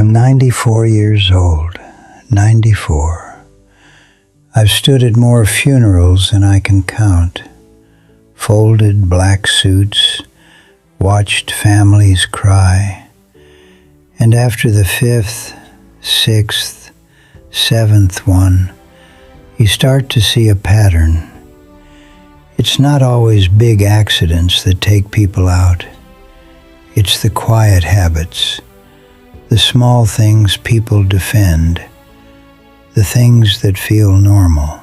I'm 94 years old. 94. I've stood at more funerals than I can count. Folded black suits, watched families cry. And after the fifth, sixth, seventh one, you start to see a pattern. It's not always big accidents that take people out. It's the quiet habits, the small things people defend, the things that feel normal.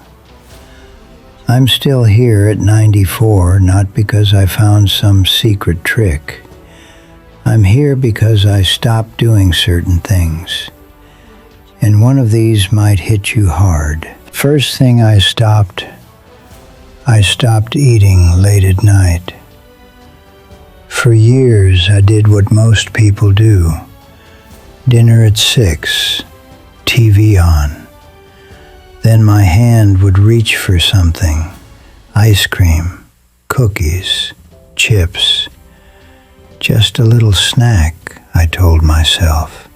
I'm still here at 94, not because I found some secret trick. I'm here because I stopped doing certain things. And one of these might hit you hard. First thing I stopped eating late at night. For years I did what most people do. Dinner at 6, TV on. Then my hand would reach for something. Ice cream, cookies, chips. Just a little snack, I told myself.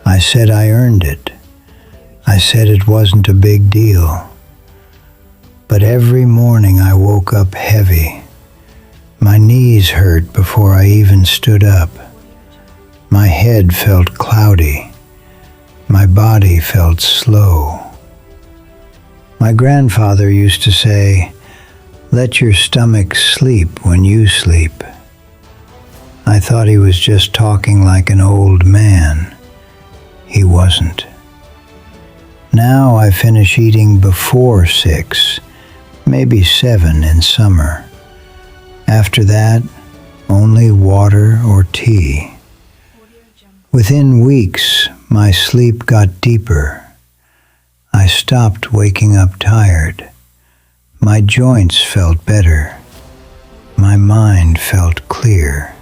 I said I earned it. I said it wasn't a big deal. But every morning I woke up heavy. My knees hurt before I even stood up. My head felt cloudy. My body felt slow. My grandfather used to say, "Let your stomach sleep when you sleep." I thought he was just talking like an old man. He wasn't. Now I finish eating before 6, maybe 7 in summer. After that, only water or tea. Within weeks, my sleep got deeper. I stopped waking up tired. My joints felt better. My mind felt clear.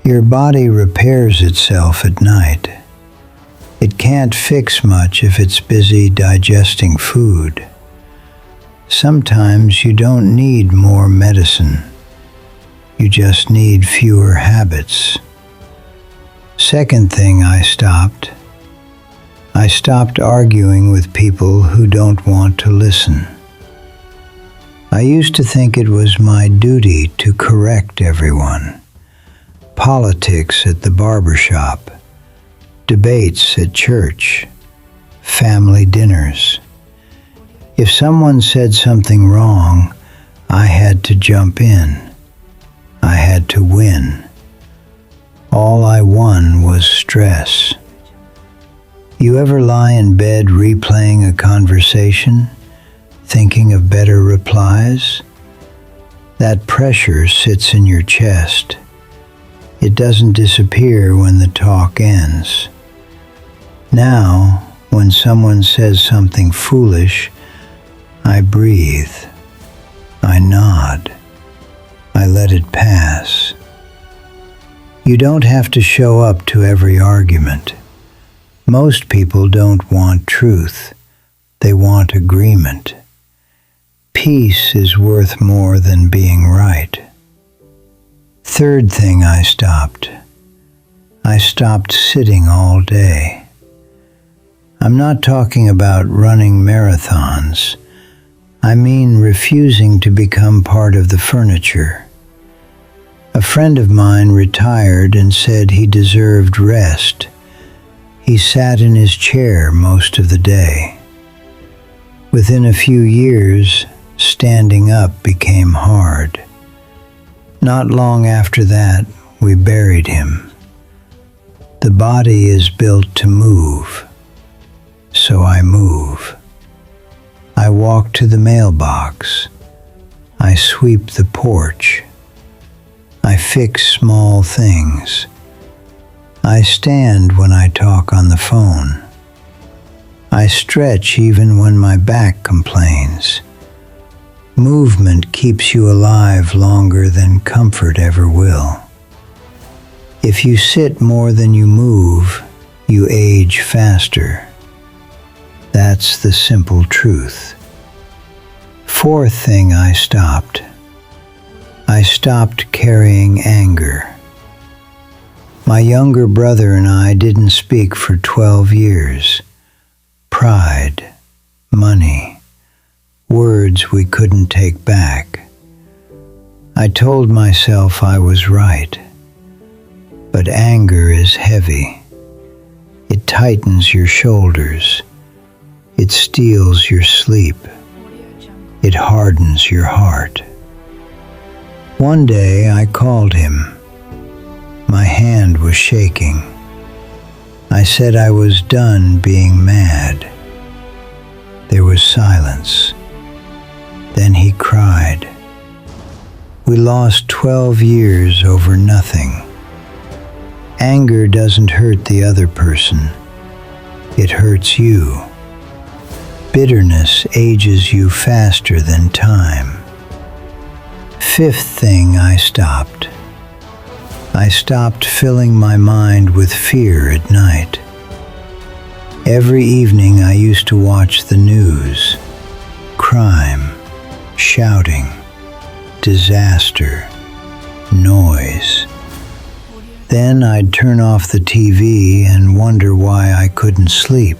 Your body repairs itself at night. It can't fix much if it's busy digesting food. Sometimes you don't need more medicine. You just need fewer habits. Second thing I stopped arguing with people who don't want to listen. I used to think it was my duty to correct everyone. Politics at the barbershop, debates at church, family dinners. If someone said something wrong, I had to jump in. I had to win. All I won was stress. You ever lie in bed replaying a conversation, thinking of better replies? That pressure sits in your chest. It doesn't disappear when the talk ends. Now, when someone says something foolish, I breathe. I nod. I let it pass. You don't have to show up to every argument. Most people don't want truth. They want agreement. Peace is worth more than being right. Third thing I stopped sitting all day. I'm not talking about running marathons. I mean refusing to become part of the furniture. A friend of mine retired and said he deserved rest. He sat in his chair most of the day. Within a few years, standing up became hard. Not long after that, we buried him. The body is built to move, so I move. I walk to the mailbox. I sweep the porch. I fix small things. I stand when I talk on the phone. I stretch even when my back complains. Movement keeps you alive longer than comfort ever will. If you sit more than you move, you age faster. That's the simple truth. Fourth thing I stopped carrying anger. My younger brother and I didn't speak for 12 years. Pride, money, words we couldn't take back. I told myself I was right. But anger is heavy. It tightens your shoulders. It steals your sleep. It hardens your heart. One day I called him. My hand was shaking. I said I was done being mad. There was silence. Then he cried. We lost 12 years over nothing. Anger doesn't hurt the other person. It hurts you. Bitterness ages you faster than time. Fifth thing I stopped. I stopped filling my mind with fear at night. Every evening I used to watch the news. Crime, shouting, disaster, noise. Then I'd turn off the TV and wonder why I couldn't sleep.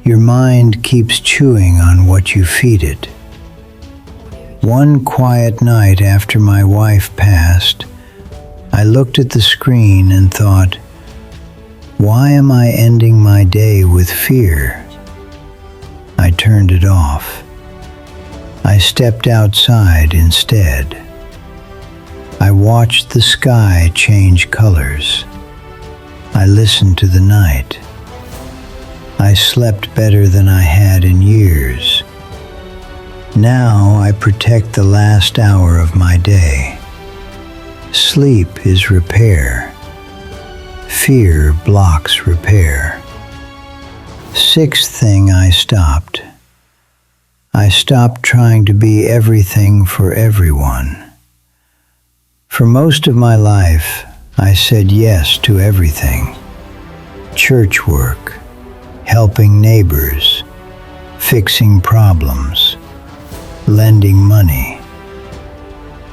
Your mind keeps chewing on what you feed it. One quiet night after my wife passed, I looked at the screen and thought, why am I ending my day with fear? I turned it off. I stepped outside instead. I watched the sky change colors. I listened to the night. I slept better than I had in years. Now I protect the last hour of my day. Sleep is repair. Fear blocks repair. Sixth thing I stopped. I stopped trying to be everything for everyone. For most of my life, I said yes to everything. Church work, helping neighbors, fixing problems, lending money.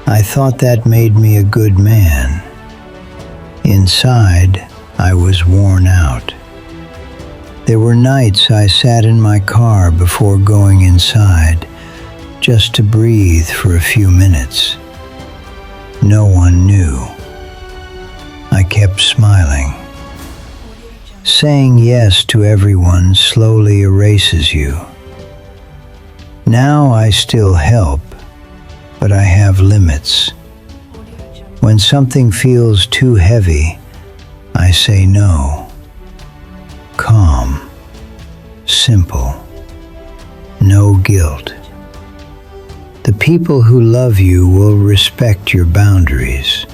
I thought that made me a good man. Inside, I was worn out. There were nights I sat in my car before going inside, just to breathe for a few minutes. No one knew. I kept smiling. Saying yes to everyone slowly erases you. Now I still help, but I have limits. When something feels too heavy, I say no. Calm, simple, no guilt. The people who love you will respect your boundaries.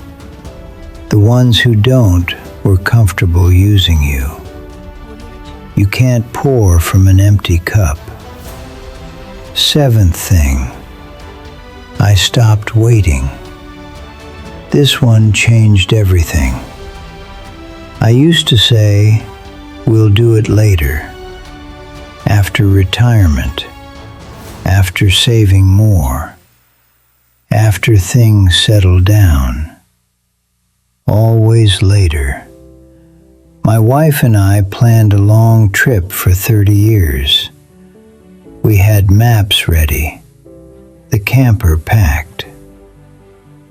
The ones who don't were comfortable using you. You can't pour from an empty cup. Seventh thing, I stopped waiting. This one changed everything. I used to say, we'll do it later, after retirement, after saving more, after things settle down. Always later. My wife and I planned a long trip for 30 years. We had maps ready, the camper packed.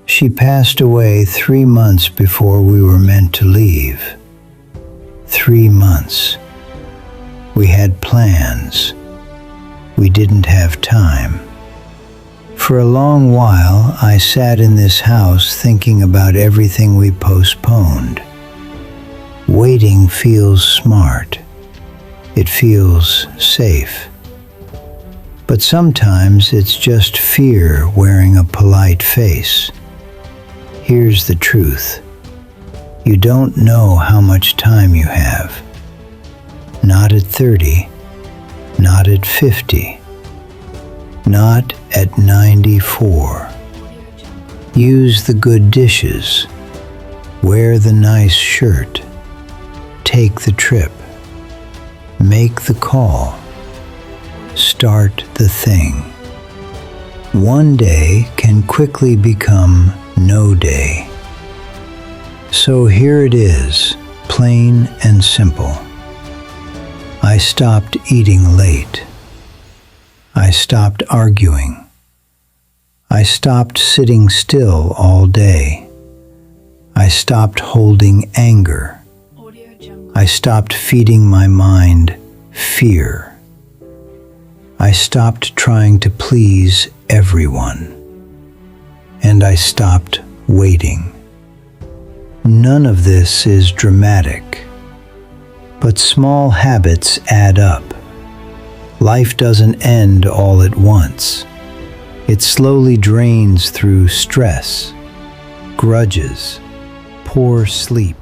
She passed away 3 months before we were meant to leave. 3 months. We had plans. We didn't have time. For a long while, I sat in this house thinking about everything we postponed. Waiting feels smart. It feels safe. But sometimes it's just fear wearing a polite face. Here's the truth. You don't know how much time you have. Not at 30, not at 50, not at 94. Use the good dishes. Wear the nice shirt. Take the trip. Make the call. Start the thing. One day can quickly become no day. So here it is, plain and simple. I stopped eating late. I stopped arguing. I stopped sitting still all day. I stopped holding anger. I stopped feeding my mind fear. I stopped trying to please everyone. And I stopped waiting. None of this is dramatic, but small habits add up. Life doesn't end all at once. It slowly drains through stress, grudges, poor sleep,